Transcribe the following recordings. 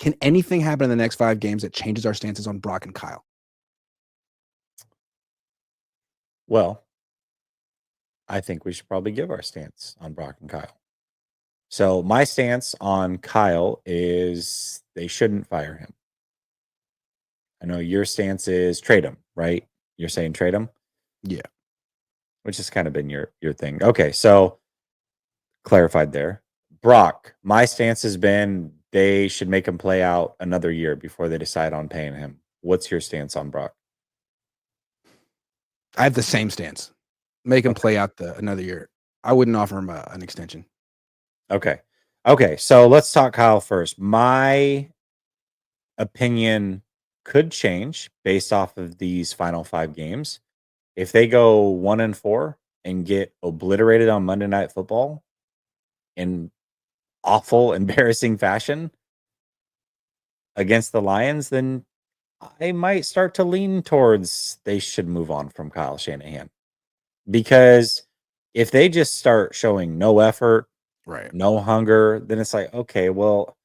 Can anything happen in the next 5 games that changes our stances on Brock and Kyle? Well, I think we should probably give our stance on Brock and Kyle. So my stance on Kyle is they shouldn't fire him. I know your stance is trade him, right? You're saying trade him? Yeah. Which has kind of been your thing. Okay, so clarified there. Brock, my stance has been they should make him play out another year before they decide on paying him. What's your stance on Brock? I have the same stance. Make him play out another year. I wouldn't offer him an extension. Okay. Okay, so let's talk Kyle first. My opinion could change based off of these final 5 games. If they go 1-4 and get obliterated on Monday Night Football in awful, embarrassing fashion against the Lions, then I might start to lean towards they should move on from Kyle Shanahan. Because if they just start showing no effort, Right. no hunger, then it's like, okay, well,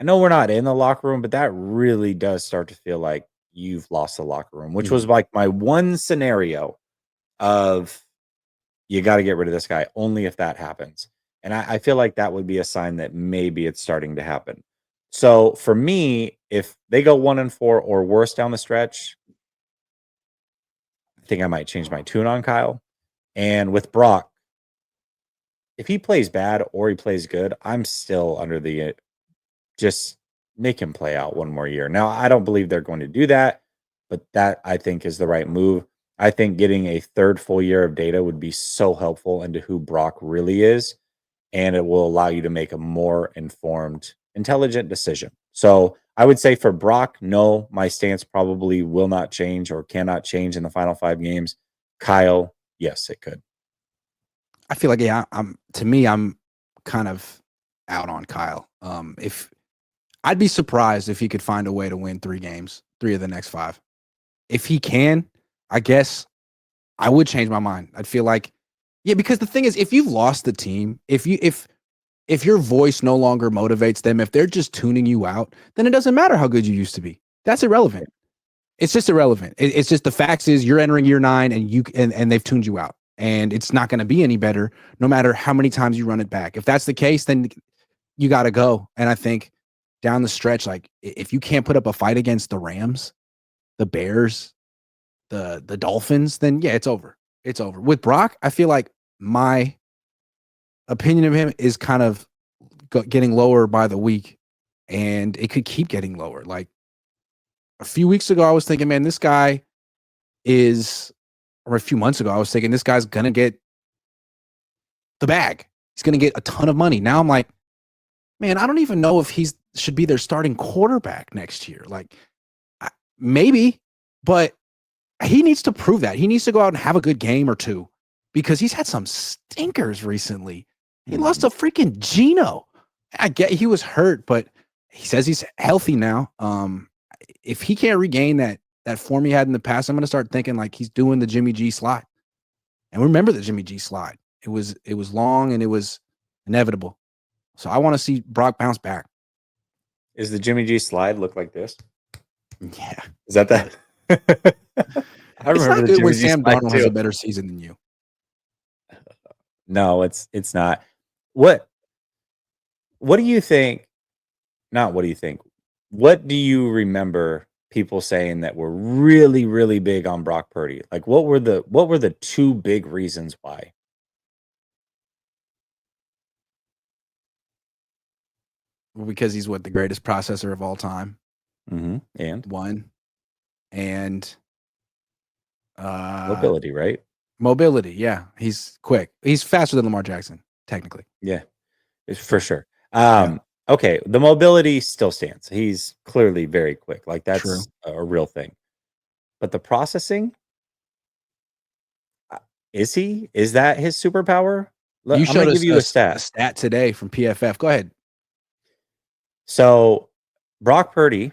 I know we're not in the locker room, but that really does start to feel like you've lost the locker room, which was like my one scenario of you got to get rid of this guy only if that happens. And I feel like that would be a sign that maybe it's starting to happen. So for me, if they go 1-4 or worse down the stretch, I think I might change my tune on Kyle. And with Brock, if he plays bad or he plays good, I'm still under the just make him play out one more year. Now, I don't believe they're going to do that, but that I think is the right move. I think getting a 3rd full year of data would be so helpful into who Brock really is, and it will allow you to make a more informed, intelligent decision. So I would say for Brock, no, my stance probably will not change or cannot change in the final 5 games. Kyle, yes, it could. I feel like, yeah, I'm kind of out on Kyle. If I'd be surprised if he could find a way to win 3 games, 3 of the next 5. If he can, I guess I would change my mind. I'd feel like, yeah, because the thing is, if you've lost the team, if your voice no longer motivates them, if they're just tuning you out, then it doesn't matter how good you used to be. That's irrelevant. It's just irrelevant. It's just the facts is you're entering year 9 and they've tuned you out, and it's not going to be any better no matter how many times you run it back. If that's the case, then you got to go. And I think down the stretch, like if you can't put up a fight against the Rams, the Bears, the Dolphins, then yeah, it's over. It's over. With Brock, I feel like my opinion of him is kind of getting lower by the week, and it could keep getting lower. Like a few weeks ago, I was thinking, man, this guy is, or a few months ago, I was thinking this guy's gonna get the bag. He's gonna get a ton of money. Now I'm like, man, I don't even know if he's should be their starting quarterback next year. Like, maybe, but he needs to prove that. He needs to go out and have a good game or 2 because he's had some stinkers recently. He lost to freaking Geno. I get he was hurt, but he says he's healthy now. If he can't regain that form he had in the past, I'm going to start thinking like he's doing the Jimmy G slide. And remember the Jimmy G slide. It was long and it was inevitable. So I want to see Brock bounce back. Is the Jimmy G slide look like this? Yeah. Is that that? I It's remember not the good Jimmy when G Sam slide Darnold too. has a better season than you. No, it's not. What do you think? Not what do you think? What do you remember people saying that were really, really big on Brock Purdy? Like what were the 2 big reasons why? Because he's the greatest processor of all time. And one. And mobility, right? Mobility, yeah. He's quick. He's faster than Lamar Jackson, technically. Yeah, for sure. Okay, the mobility still stands. He's clearly very quick. Like that's True. a real thing. But the processing, is that his superpower? You I'm going showed to us give you a stat. a stat today from PFF. Go ahead. So Brock Purdy,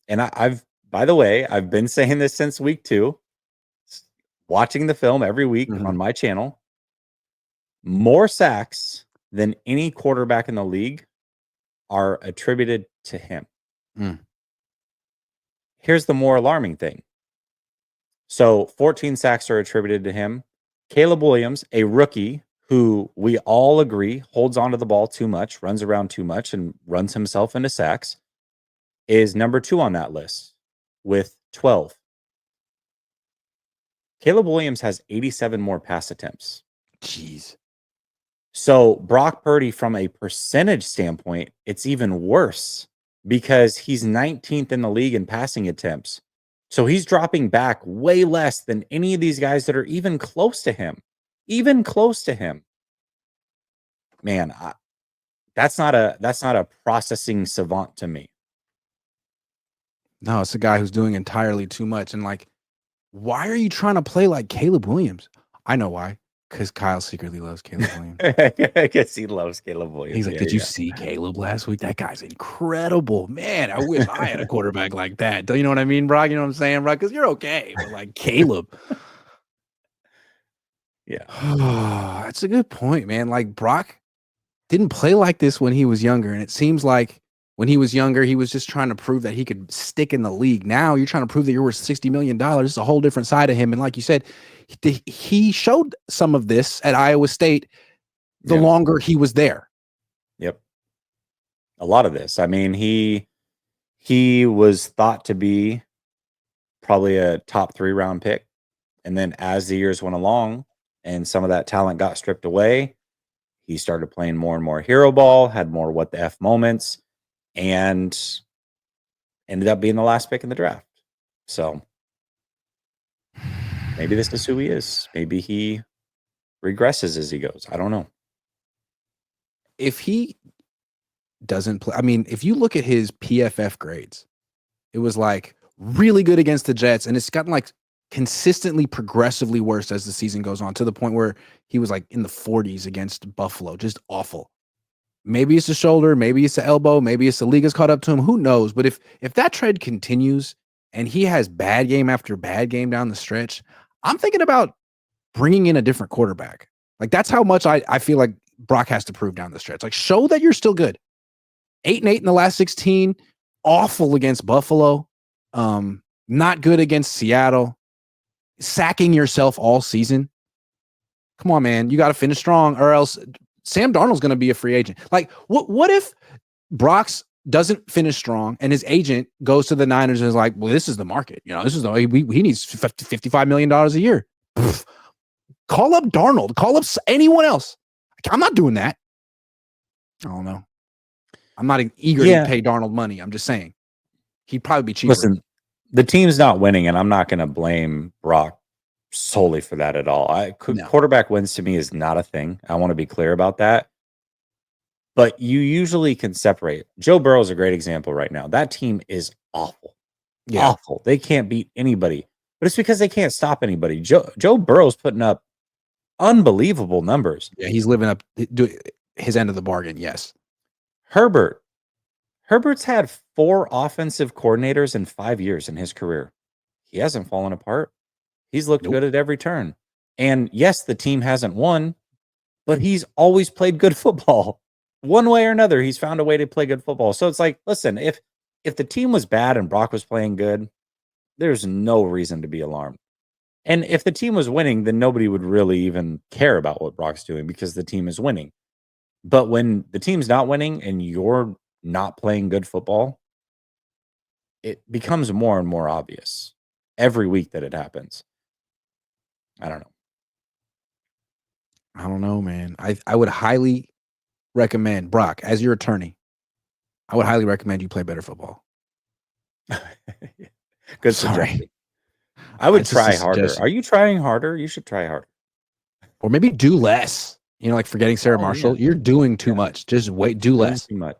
and I've by the way, I've been saying this since week 2, watching the film every week on my channel. More sacks than any quarterback in the league are attributed to him. Mm. Here's the more alarming thing. So 14 sacks are attributed to him. Caleb Williams, a rookie who we all agree holds onto the ball too much, runs around too much, and runs himself into sacks, is number 2 on that list with 12. Caleb Williams has 87 more pass attempts. Jeez. So Brock Purdy, from a percentage standpoint, it's even worse because he's 19th in the league in passing attempts. So he's dropping back way less than any of these guys that are even close to him. Even close to him. Man, that's not a processing savant to me. No, it's a guy who's doing entirely too much. And like, why are you trying to play like Caleb Williams? I know why. Because Kyle secretly loves Caleb Williams. I guess he loves Caleb Williams. He's like, did you see Caleb last week? That guy's incredible. Man, I wish I had a quarterback like that. Do you know what I mean, Brock? You know what I'm saying, Brock? Because you're okay. But like Caleb. Yeah. That's a good point, man. Like Brock didn't play like this when he was younger. And it seems like when he was younger, he was just trying to prove that he could stick in the league. Now you're trying to prove that you're worth $60 million. It's a whole different side of him. And like you said, he showed some of this at Iowa State the longer he was there. Yep. A lot of this. I mean, he was thought to be probably a top 3 round pick. And then as the years went along and some of that talent got stripped away, he started playing more and more hero ball, had more what the F moments, and ended up being the last pick in the draft. So maybe this is who he is. Maybe he regresses as he goes. I don't know. If he doesn't play, I mean, if you look at his PFF grades, it was like really good against the Jets, and it's gotten like consistently progressively worse as the season goes on, to the point where he was like in the 40s against Buffalo. Just awful. Maybe it's the shoulder, maybe it's the elbow, maybe it's the league has caught up to him. Who knows? But if that trend continues and he has bad game after bad game down the stretch, I'm thinking about bringing in a different quarterback. Like that's how much I feel like Brock has to prove down the stretch. Like show that you're still good. 8-8 in the last 16, awful against Buffalo, not good against Seattle, sacking yourself all season. Come on, man. You got to finish strong, or else Sam Darnold's going to be a free agent. Like, what if Brock's doesn't finish strong and his agent goes to the Niners and is like, well, this is the market. You know, this is the way he needs $55 million a year. Pfft. Call up Darnold. Call up anyone else. I'm not doing that. I don't know. I'm not eager to pay Darnold money. I'm just saying he'd probably be cheaper. Listen, the team's not winning, and I'm not going to blame Brock solely for that at all. Quarterback wins to me is not a thing. I want to be clear about that. But you usually can separate. Joe Burrow is a great example right now. That team is awful. Yeah. Awful. They can't beat anybody. But it's because they can't stop anybody. Joe Burrow's putting up unbelievable numbers. Yeah, he's living up his end of the bargain, yes. Herbert's had 4 offensive coordinators in 5 years in his career. He hasn't fallen apart. He's looked good at every turn. And yes, the team hasn't won, but he's always played good football. One way or another, he's found a way to play good football. So it's like, listen, if the team was bad and Brock was playing good, there's no reason to be alarmed. And if the team was winning, then nobody would really even care about what Brock's doing because the team is winning. But when the team's not winning and you're not playing good football, it becomes more and more obvious every week that it happens. I don't know, man. I would highly recommend, Brock, as your attorney, I would highly recommend you play better football. Good suggestion. I would try harder. Are you trying harder? You should try harder. Or maybe do less. You know, like forgetting Sarah Marshall. Yeah. You're doing too much. Just do less. Too much.